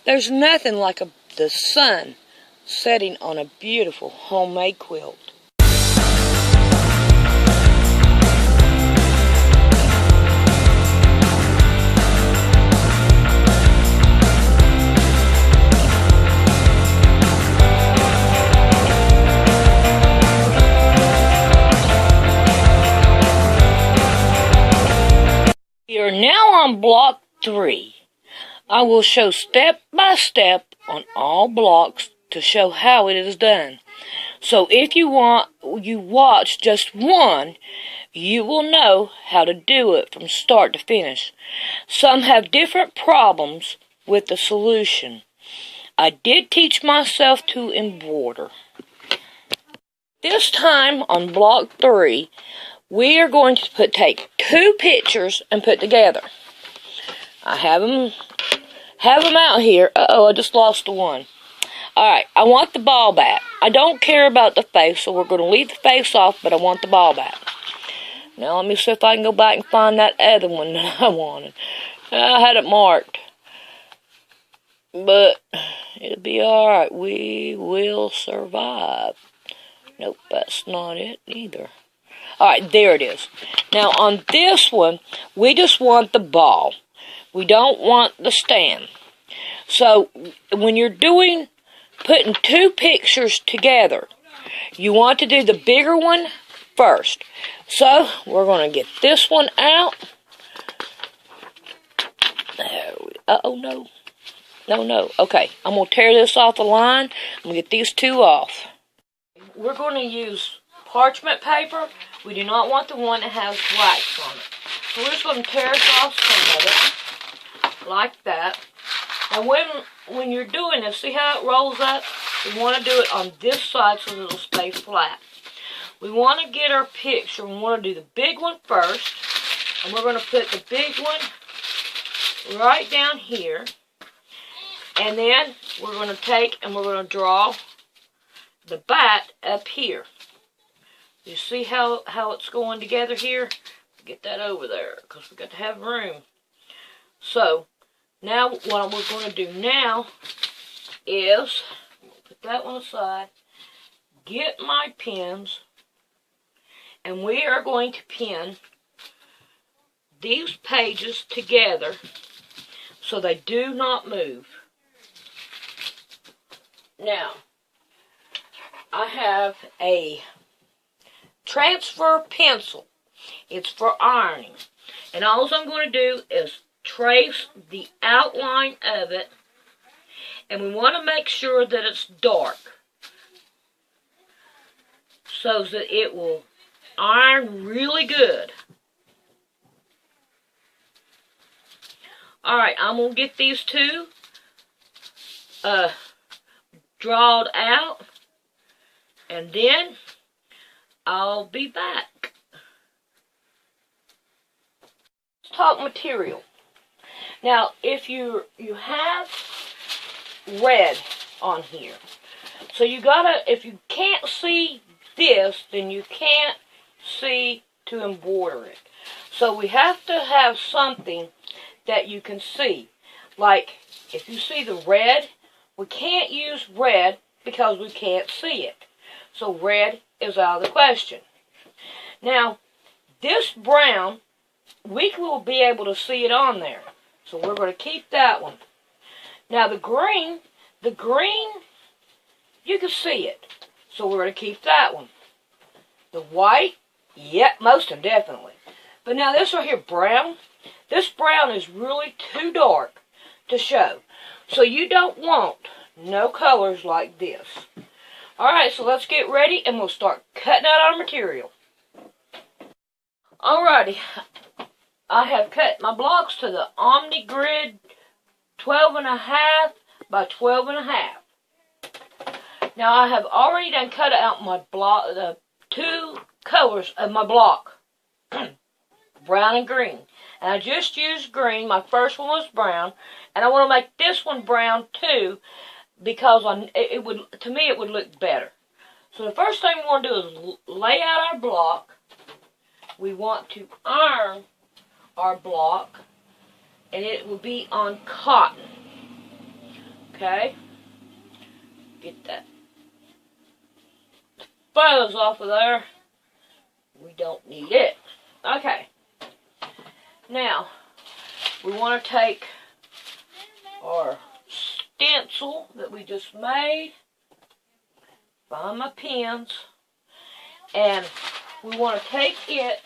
There's nothing like the sun setting on a beautiful homemade quilt. We are now on block 3. I will show step by step on all blocks to show how it is done. So if you watch just one, you will know how to do it from start to finish. Some have different problems with the solution. I did teach myself to embroider. This time on block 3, we are going to take 2 pictures and put together. I have them out here. Uh-oh, I just lost the one. Alright, I want the ball back. I don't care about the face, so we're going to leave the face off, but I want the ball back. Now, let me see if I can go back and find that other one that I wanted. I had it marked. But it'll be alright. We will survive. Nope, that's not it either. Alright, there it is. Now, on this one, we just want the ball. We don't want the stand. So, when you're putting 2 pictures together, you want to do the bigger one first. So, we're going to get this one out. Uh-oh, no. No. Okay, I'm going to tear this off the line. I'm going to get these 2 off. We're going to use parchment paper. We do not want the one that has wax on it. So we're just going to tear off some of it. Like that. And when you're doing this, see how it rolls up? We want to do it on this side so that it'll stay flat. We want to get our picture. We want to do the big one first. And we're going to put the big one right down here. And then we're going to take and we're going to draw the bat up here. You see how it's going together here? Get that over there because we got to have room. So, now what we're going to do now is, put that one aside, get my pins, and we are going to pin these pages together so they do not move. Now, I have a transfer pencil. It's for ironing. And all I'm going to do is trace the outline of it. And we want to make sure that it's dark so that it will iron really good. Alright, I'm going to get these 2 drawed out. And then I'll be back. Let's talk material. Now, if you have red on here, so you gotta, if you can't see this, then you can't see to embroider it. So we have to have something that you can see. Like, if you see the red, we can't use red because we can't see it. So red is out of the question. Now, this brown, we will be able to see it on there. So we're going to keep that one. Now the green, you can see it. So we're going to keep that one. The white, yep, most of them definitely. But now this right here, brown, this brown is really too dark to show. So you don't want no colors like this. Alright, so let's get ready and we'll start cutting out our material. Alrighty, I have cut my blocks to the Omni Grid 12.5 by 12.5. Now I have already done cut out my block, the 2 colors of my block, brown and green. And I just used green. My first one was brown, and I want to make this one brown too, because to me it would look better. So the first thing we want to do is lay out our block. We want to iron our block, and it will be on cotton. Okay. Get that feathers off of there. We don't need it. Okay. Now, we want to take our stencil that we just made. Find my pins. And we want to take it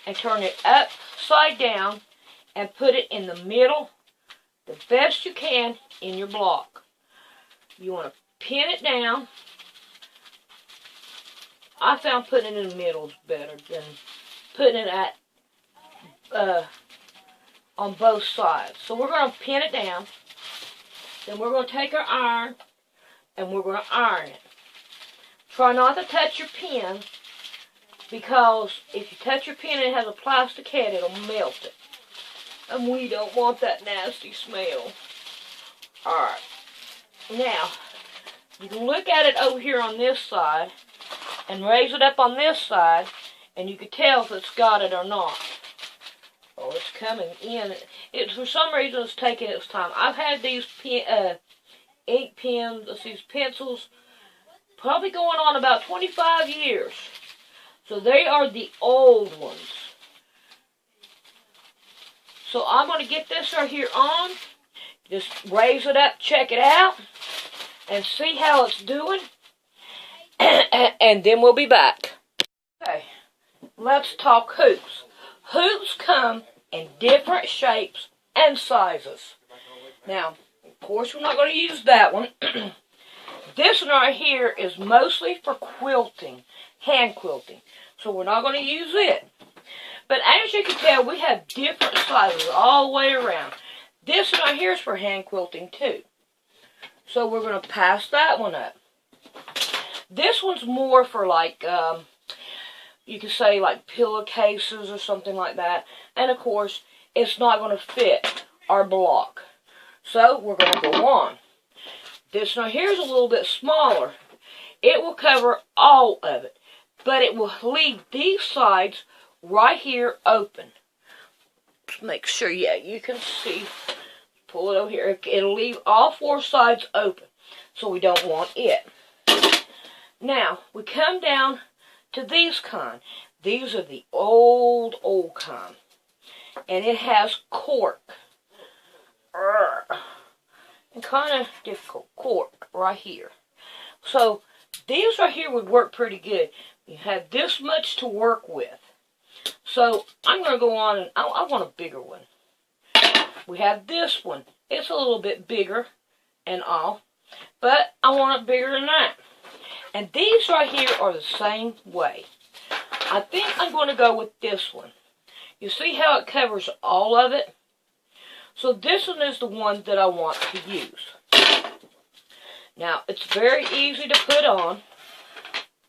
and turn it upside down and put it in the middle the best you can in your block. You want to pin it down. I found putting it in the middle is better than putting it at on both sides. So we're going to pin it down. Then we're going to take our iron and we're going to iron it. Try not to touch your pin, because if you touch your pin and it has a plastic head, it'll melt it. And we don't want that nasty smell. Alright. Now, you can look at it over here on this side and raise it up on this side, and you can tell if it's got it or not. Oh, it's coming in. For some reason, it's taking its time. I've had these ink pens, these pencils, probably going on about 25 years. So they are the old ones. So I'm going to get this right here on. Just raise it up, check it out, and see how it's doing. And then we'll be back. Okay, let's talk hoops. Hoops come in different shapes and sizes. Now, of course, we're not going to use that one. This one right here is mostly for quilting, hand quilting. So we're not going to use it. But as you can tell, we have different sizes all the way around. This one right here is for hand quilting too. So we're going to pass that one up. This one's more for like, you could say like pillowcases or something like that. And of course, it's not going to fit our block. So we're going to go on. This one here is a little bit smaller. It will cover all of it. But it will leave these sides right here open. Just make sure, yeah, you can see. Pull it over here. It'll leave all four sides open. So we don't want it. Now, we come down to these kind. These are the old kind. And it has cork. And kind of difficult cork right here. So, these right here would work pretty good. You have this much to work with. So, I'm going to go on and I want a bigger one. We have this one. It's a little bit bigger and all. But I want it bigger than that. And these right here are the same way. I think I'm going to go with this one. You see how it covers all of it? So this one is the one that I want to use. Now, it's very easy to put on.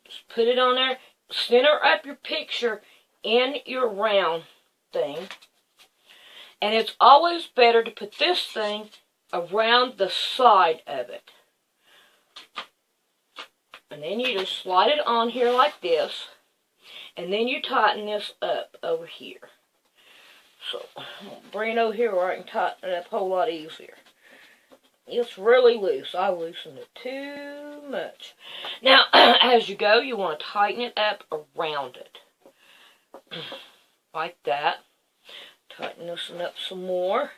Just put it on there. Center up your picture in your round thing. And it's always better to put this thing around the side of it. And then you just slide it on here like this. And then you tighten this up over here. So, I'm going to bring it over here where I can tighten it up a whole lot easier. It's really loose. I loosened it too much. Now, as you go, you want to tighten it up around it. Like that. Tighten this one up some more.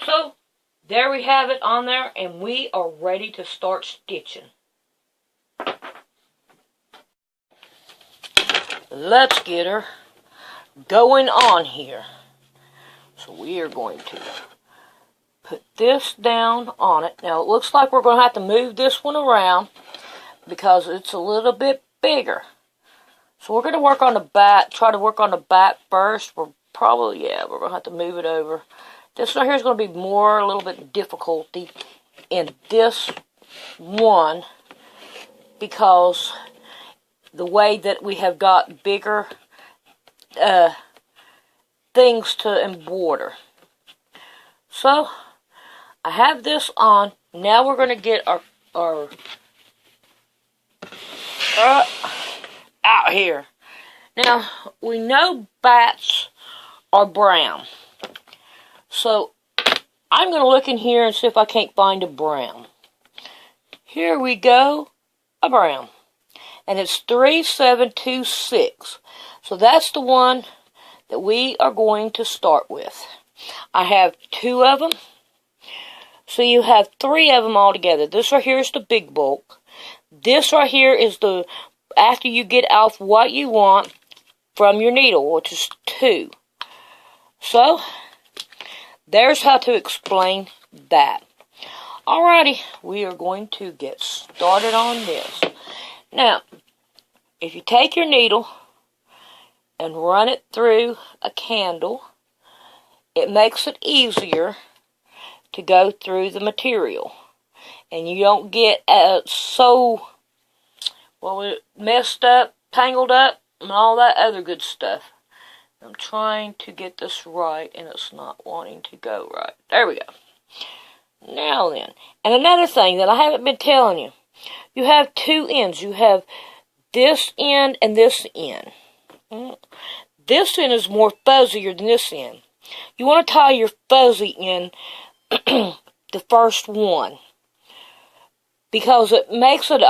So, there we have it on there, and we are ready to start stitching. Let's get her going on here. So we are going to put this down on it. Now it looks like we're going to have to move this one around because it's a little bit bigger. So we're going to work on the back, try to work on the back first. We're going to have to move it over. This one here is going to be a little bit difficulty in this one because the way that we have got bigger things to embroider. So, I have this on. Now we're going to get our out here. Now, we know bats are brown. So, I'm going to look in here and see if I can't find a brown. Here we go, a brown. And it's 3726. So that's the one that we are going to start with. I have 2 of them. So you have 3 of them all together. This right here is the big bulk. This right here is the, after you get off what you want from your needle, which is 2. So, there's how to explain that. Alrighty, we are going to get started on this. Now, if you take your needle and run it through a candle, it makes it easier to go through the material. And you don't get so messed up, tangled up, and all that other good stuff. I'm trying to get this right, and it's not wanting to go right. There we go. Now then, and another thing that I haven't been telling you, you have 2 ends. You have this end and this end. This end is more fuzzier than this end. You want to tie your fuzzy end the first one, because it makes it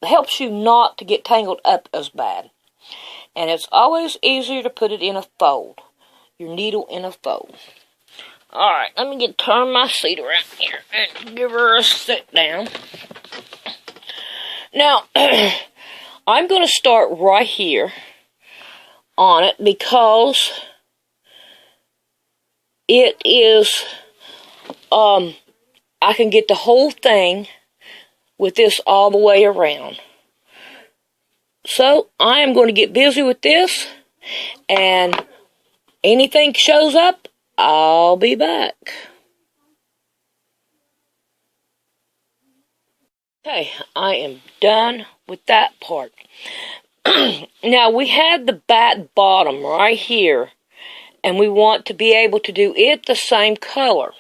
helps you not to get tangled up as bad. And it's always easier to put it in a fold. Your needle in a fold. Alright, let me turn my seat around here and give her a sit down. Now, I'm going to start right here on it because it is, I can get the whole thing with this all the way around. So, I am going to get busy with this, and anything shows up, I'll be back. Okay, I am done with that part. Now, we have the back bottom right here, and we want to be able to do it the same color.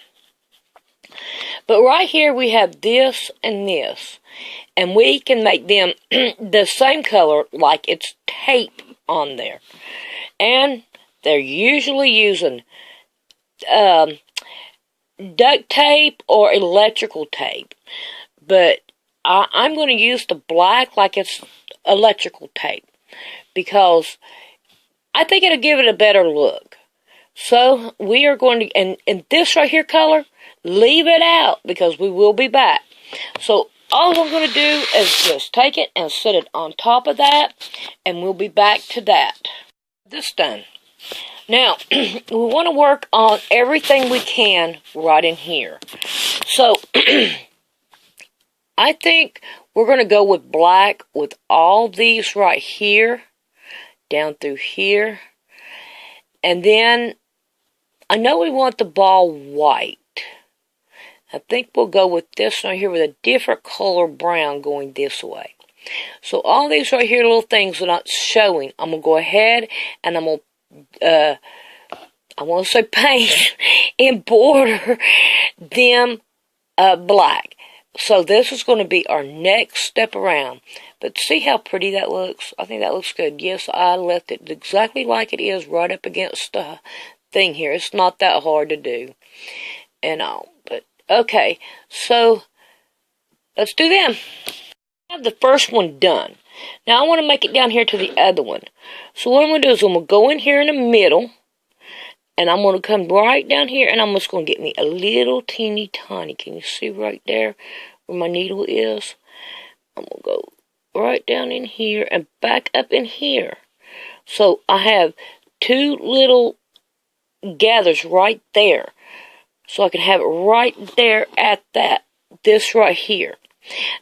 But right here, we have this and this. And we can make them the same color like it's tape on there. And they're usually using duct tape or electrical tape. But I'm going to use the black like it's electrical tape, because I think it'll give it a better look. So we are going to, and this right here color, leave it out because we will be back. So all I'm going to do is just take it and set it on top of that, and we'll be back to that. This done. Now, we want to work on everything we can right in here. So, I think we're going to go with black with all these right here, down through here. And then, I know we want the ball white. I think we'll go with this right here with a different color brown going this way. So all these right here little things are not showing. I'm going to go ahead and I'm going to, I want to say paint and border them black. So this is going to be our next step around. But see how pretty that looks? I think that looks good. Yes, I left it exactly like it is right up against the thing here. It's not that hard to do. And all. But okay, so let's do them. I have the first one done. Now I want to make it down here to the other one. So what I'm going to do is I'm going to go in here in the middle, and I'm going to come right down here, and I'm just going to get me a little teeny tiny. Can you see right there where my needle is? I'm going to go right down in here and back up in here. So I have 2 little gathers right there. So I can have it right there at this right here.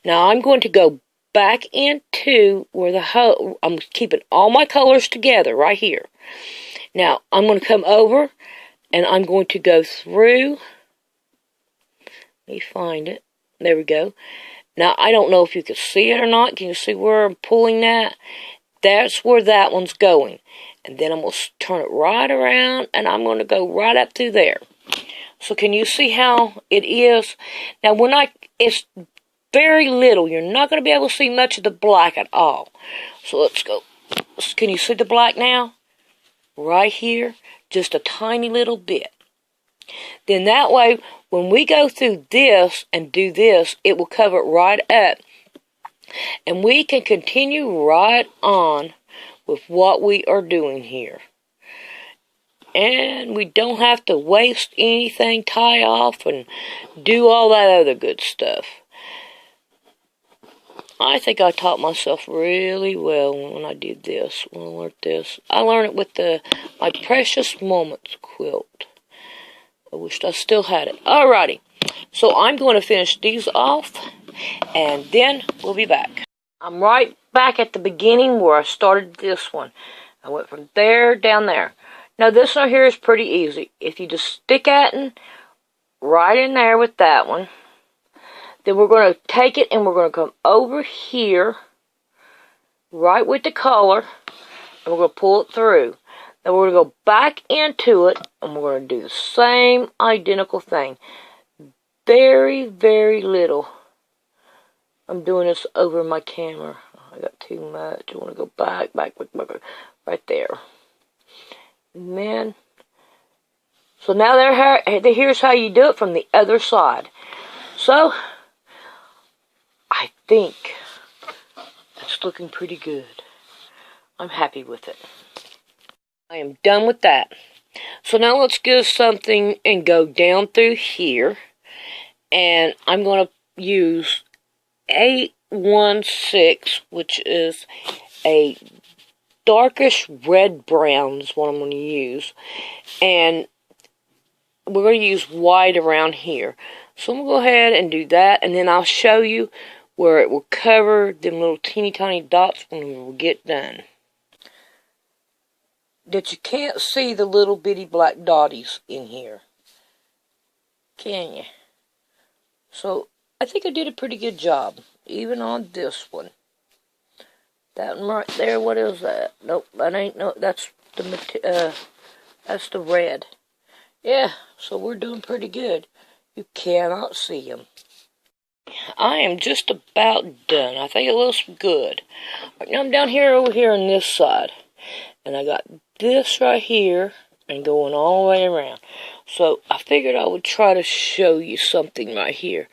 Now I'm going to go back into where I'm keeping all my colors together right here. Now I'm going to come over and I'm going to go through. Let me find it. There we go. Now I don't know if you can see it or not. Can you see where I'm pulling that? That's where that one's going. And then I'm going to turn it right around and I'm going to go right up through there. So can you see how it is? Now it's very little. You're not going to be able to see much of the black at all. So let's go. Can you see the black now? Right here. Just a tiny little bit. Then that way, when we go through this and do this, it will cover it right up. And we can continue right on with what we are doing here. And we don't have to waste anything, tie off, and do all that other good stuff. I think I taught myself really well when I did this, when I learned this. I learned it with my Precious Moments quilt. I wished I still had it. Alrighty, so I'm going to finish these off, and then we'll be back. I'm right back at the beginning where I started this one. I went from there down there. Now this right here is pretty easy. If you just stick at it right in there with that one, then we're going to take it and we're going to come over here, right with the color, and we're going to pull it through. Then we're going to go back into it, and we're going to do the same identical thing. Very, very little. I'm doing this over my camera. I got too much. I want to go back, right there. And then, so now here's how you do it from the other side. So, I think it's looking pretty good. I'm happy with it. I am done with that. So now let's get something and go down through here. And I'm going to use 816, which is a darkish red brown is what I'm going to use. And we're going to use white around here. So I'm going to go ahead and do that, and then I'll show you where it will cover them little teeny tiny dots when we will get done. That you can't see the little bitty black dotties in here. Can you? So I think I did a pretty good job, even on this one. That one right there, what is that? Nope, that ain't no. That's the red. Yeah, so we're doing pretty good. You cannot see them. I am just about done. I think it looks good. Right now I'm down here over here on this side. And I got this right here and going all the way around. So I figured I would try to show you something right here.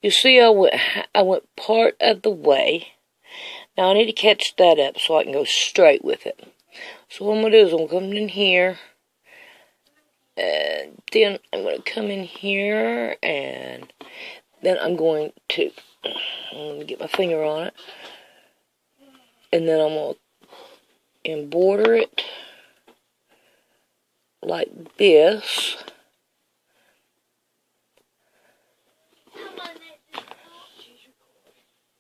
You see I went part of the way. Now I need to catch that up so I can go straight with it. So what I'm going to do is I'm coming in here. And then I'm going to come in here, and then I'm going to get my finger on it, and then I'm going to embroider it like this.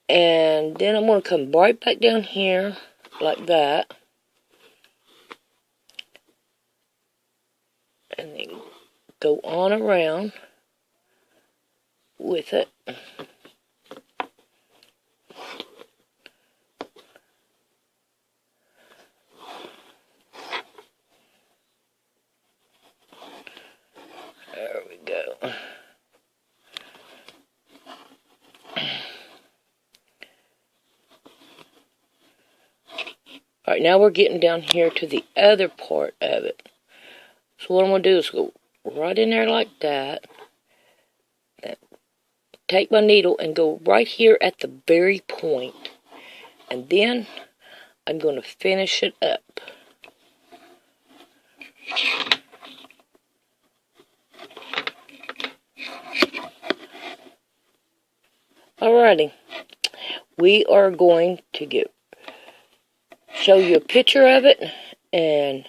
And then I'm going to come right back down here like that. And then go on around with it. There we go. Alright, now we're getting down here to the other part of it. So what I'm going to do is go right in there like that. Take my needle and go right here at the very point. And then I'm going to finish it up. Alrighty. We are going to show you a picture of it, and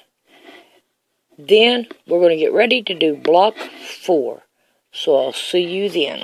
then we're going to get ready to do block 4. So I'll see you then.